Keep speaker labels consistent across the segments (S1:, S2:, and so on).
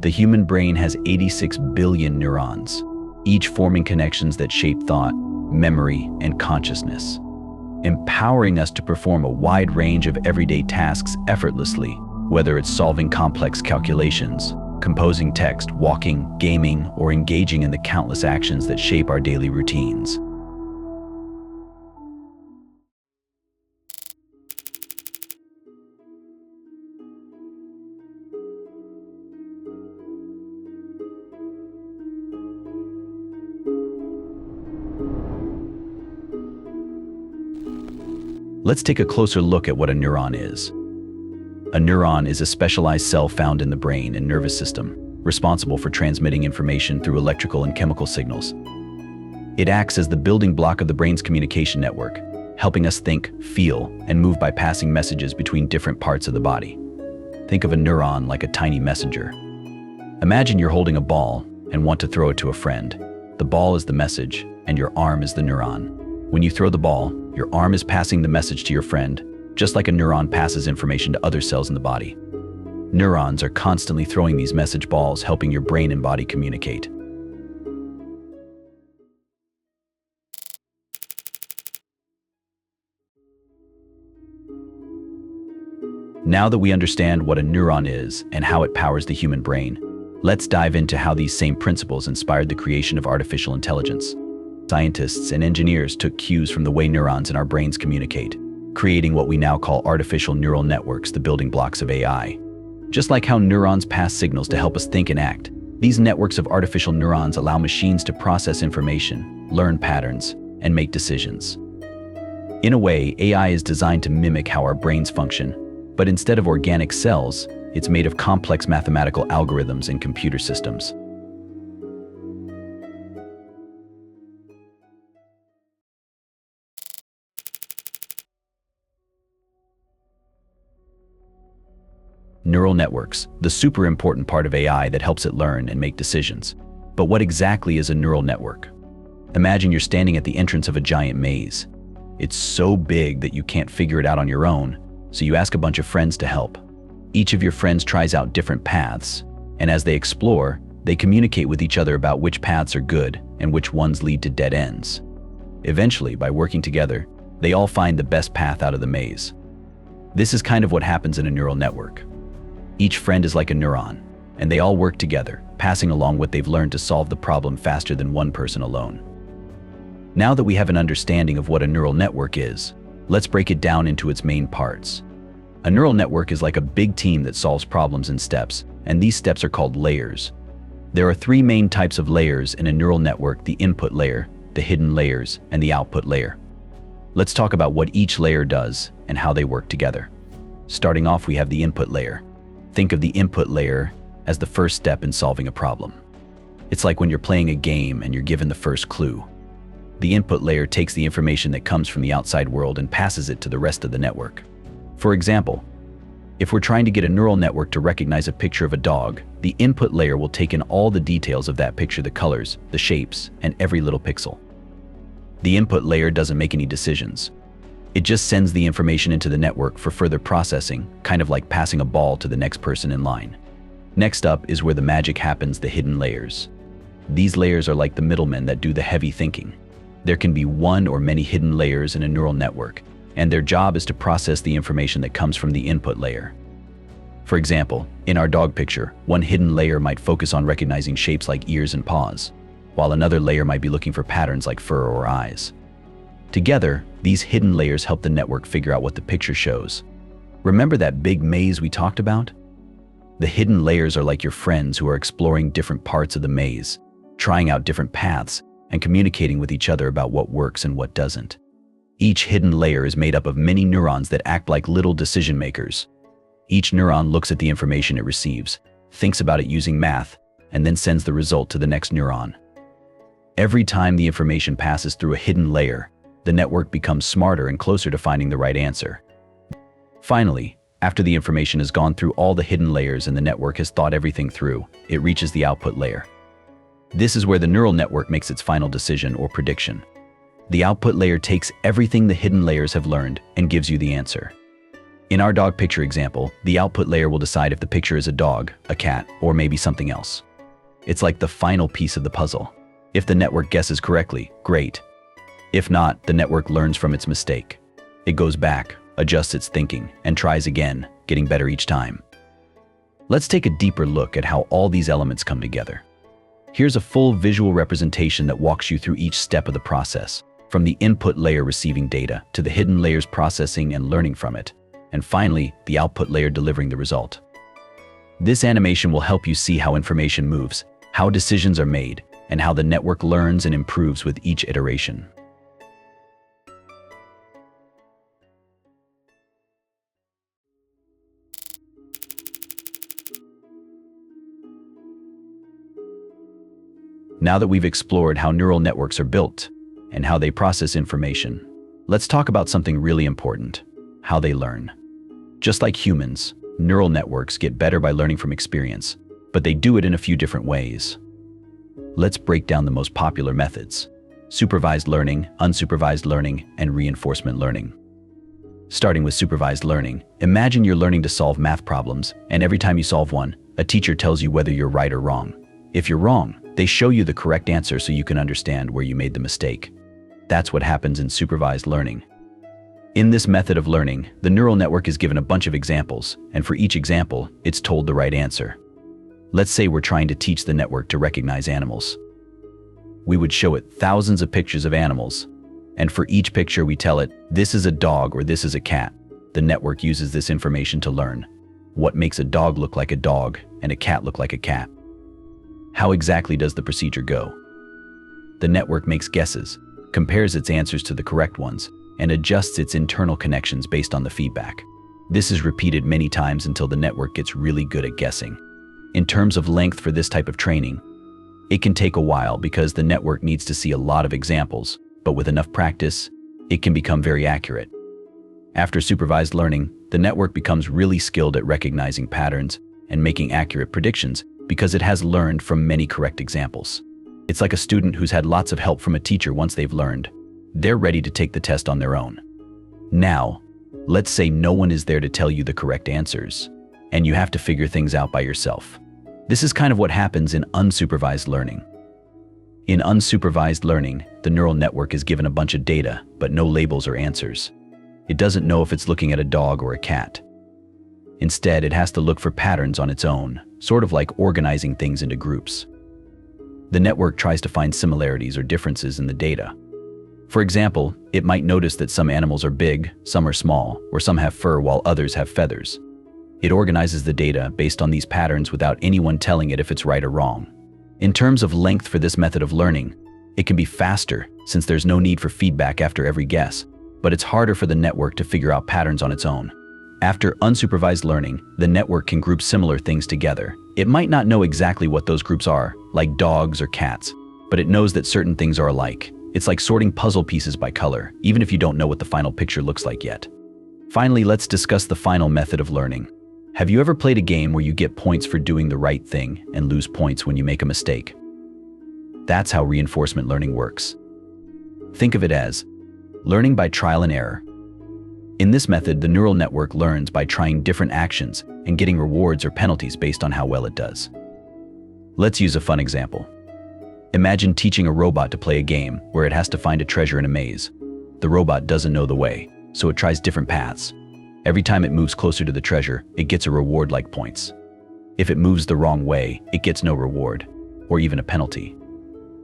S1: The human brain has 86 billion neurons, each forming connections that shape thought, memory, and consciousness, empowering us to perform a wide range of everyday tasks effortlessly, whether it's solving complex calculations, composing text, walking, gaming, or engaging in the countless actions that shape our daily routines. Let's take a closer look at what a neuron is. A neuron is a specialized cell found in the brain and nervous system, responsible for transmitting information through electrical and chemical signals. It acts as the building block of the brain's communication network, helping us think, feel, and move by passing messages between different parts of the body. Think of a neuron like a tiny messenger. Imagine you're holding a ball and want to throw it to a friend. The ball is the message, and your arm is the neuron. When you throw the ball, your arm is passing the message to your friend, just like a neuron passes information to other cells in the body. Neurons are constantly throwing these message balls, helping your brain and body communicate. Now that we understand what a neuron is and how it powers the human brain, let's dive into how these same principles inspired the creation of artificial intelligence. Scientists and engineers took cues from the way neurons in our brains communicate, creating what we now call artificial neural networks, the building blocks of AI. Just like how neurons pass signals to help us think and act, these networks of artificial neurons allow machines to process information, learn patterns, and make decisions. In a way, AI is designed to mimic how our brains function, but instead of organic cells, it's made of complex mathematical algorithms and computer systems. Neural networks, the super important part of AI that helps it learn and make decisions. But what exactly is a neural network? Imagine you're standing at the entrance of a giant maze. It's so big that you can't figure it out on your own, so you ask a bunch of friends to help. Each of your friends tries out different paths, and as they explore, they communicate with each other about which paths are good and which ones lead to dead ends. Eventually, by working together, they all find the best path out of the maze. This is kind of what happens in a neural network. Each friend is like a neuron, and they all work together, passing along what they've learned to solve the problem faster than one person alone. Now that we have an understanding of what a neural network is, let's break it down into its main parts. A neural network is like a big team that solves problems in steps, and these steps are called layers. There are three main types of layers in a neural network: the input layer, the hidden layers, and the output layer. Let's talk about what each layer does and how they work together. Starting off, we have the input layer. Think of the input layer as the first step in solving a problem. It's like when you're playing a game and you're given the first clue. The input layer takes the information that comes from the outside world and passes it to the rest of the network. For example, if we're trying to get a neural network to recognize a picture of a dog, the input layer will take in all the details of that picture: the colors, the shapes, and every little pixel. The input layer doesn't make any decisions. It just sends the information into the network for further processing, kind of like passing a ball to the next person in line. Next up is where the magic happens: the hidden layers. These layers are like the middlemen that do the heavy thinking. There can be one or many hidden layers in a neural network, and their job is to process the information that comes from the input layer. For example, in our dog picture, one hidden layer might focus on recognizing shapes like ears and paws, while another layer might be looking for patterns like fur or eyes. Together, these hidden layers help the network figure out what the picture shows. Remember that big maze we talked about? The hidden layers are like your friends who are exploring different parts of the maze, trying out different paths, and communicating with each other about what works and what doesn't. Each hidden layer is made up of many neurons that act like little decision makers. Each neuron looks at the information it receives, thinks about it using math, and then sends the result to the next neuron. Every time the information passes through a hidden layer, the network becomes smarter and closer to finding the right answer. Finally, after the information has gone through all the hidden layers and the network has thought everything through, it reaches the output layer. This is where the neural network makes its final decision or prediction. The output layer takes everything the hidden layers have learned and gives you the answer. In our dog picture example, the output layer will decide if the picture is a dog, a cat, or maybe something else. It's like the final piece of the puzzle. If the network guesses correctly, great. If not, the network learns from its mistake. It goes back, adjusts its thinking, and tries again, getting better each time. Let's take a deeper look at how all these elements come together. Here's a full visual representation that walks you through each step of the process, from the input layer receiving data to the hidden layers processing and learning from it, and finally, the output layer delivering the result. This animation will help you see how information moves, how decisions are made, and how the network learns and improves with each iteration. Now that we've explored how neural networks are built and how they process information, let's talk about something really important: how they learn. Just like humans, neural networks get better by learning from experience, but they do it in a few different ways. Let's break down the most popular methods: supervised learning, unsupervised learning, and reinforcement learning. Starting with supervised learning, imagine you're learning to solve math problems, and every time you solve one, a teacher tells you whether you're right or wrong. If you're wrong, they show you the correct answer so you can understand where you made the mistake. That's what happens in supervised learning. In this method of learning, the neural network is given a bunch of examples, and for each example, it's told the right answer. Let's say we're trying to teach the network to recognize animals. We would show it thousands of pictures of animals, and for each picture we tell it, this is a dog or this is a cat. The network uses this information to learn what makes a dog look like a dog and a cat look like a cat. How exactly does the procedure go? The network makes guesses, compares its answers to the correct ones, and adjusts its internal connections based on the feedback. This is repeated many times until the network gets really good at guessing. In terms of length for this type of training, it can take a while because the network needs to see a lot of examples, but with enough practice, it can become very accurate. After supervised learning, the network becomes really skilled at recognizing patterns and making accurate predictions because it has learned from many correct examples. It's like a student who's had lots of help from a teacher. Once they've learned, they're ready to take the test on their own. Now, let's say no one is there to tell you the correct answers, and you have to figure things out by yourself. This is kind of what happens in unsupervised learning. In unsupervised learning, the neural network is given a bunch of data, but no labels or answers. It doesn't know if it's looking at a dog or a cat. Instead, it has to look for patterns on its own, sort of like organizing things into groups. The network tries to find similarities or differences in the data. For example, it might notice that some animals are big, some are small, or some have fur while others have feathers. It organizes the data based on these patterns without anyone telling it if it's right or wrong. In terms of length for this method of learning, it can be faster since there's no need for feedback after every guess, but it's harder for the network to figure out patterns on its own. After unsupervised learning, the network can group similar things together. It might not know exactly what those groups are, like dogs or cats, but it knows that certain things are alike. It's like sorting puzzle pieces by color, even if you don't know what the final picture looks like yet. Finally, let's discuss the final method of learning. Have you ever played a game where you get points for doing the right thing and lose points when you make a mistake? That's how reinforcement learning works. Think of it as learning by trial and error. In this method, the neural network learns by trying different actions and getting rewards or penalties based on how well it does. Let's use a fun example. Imagine teaching a robot to play a game where it has to find a treasure in a maze. The robot doesn't know the way, so it tries different paths. Every time it moves closer to the treasure, it gets a reward like points. If it moves the wrong way, it gets no reward, or even a penalty.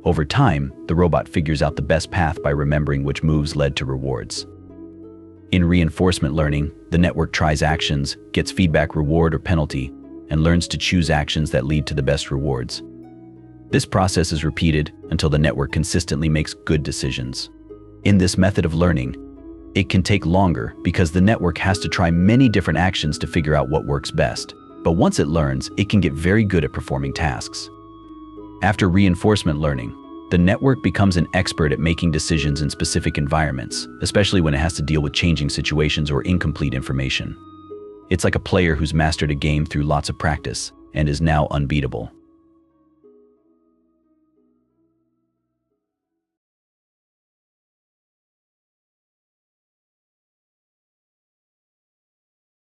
S1: Over time, the robot figures out the best path by remembering which moves led to rewards. In reinforcement learning, the network tries actions, gets feedback, reward or penalty, and learns to choose actions that lead to the best rewards. This process is repeated until the network consistently makes good decisions. In this method of learning, it can take longer because the network has to try many different actions to figure out what works best. But once it learns, it can get very good at performing tasks. After reinforcement learning, the network becomes an expert at making decisions in specific environments, especially when it has to deal with changing situations or incomplete information. It's like a player who's mastered a game through lots of practice and is now unbeatable.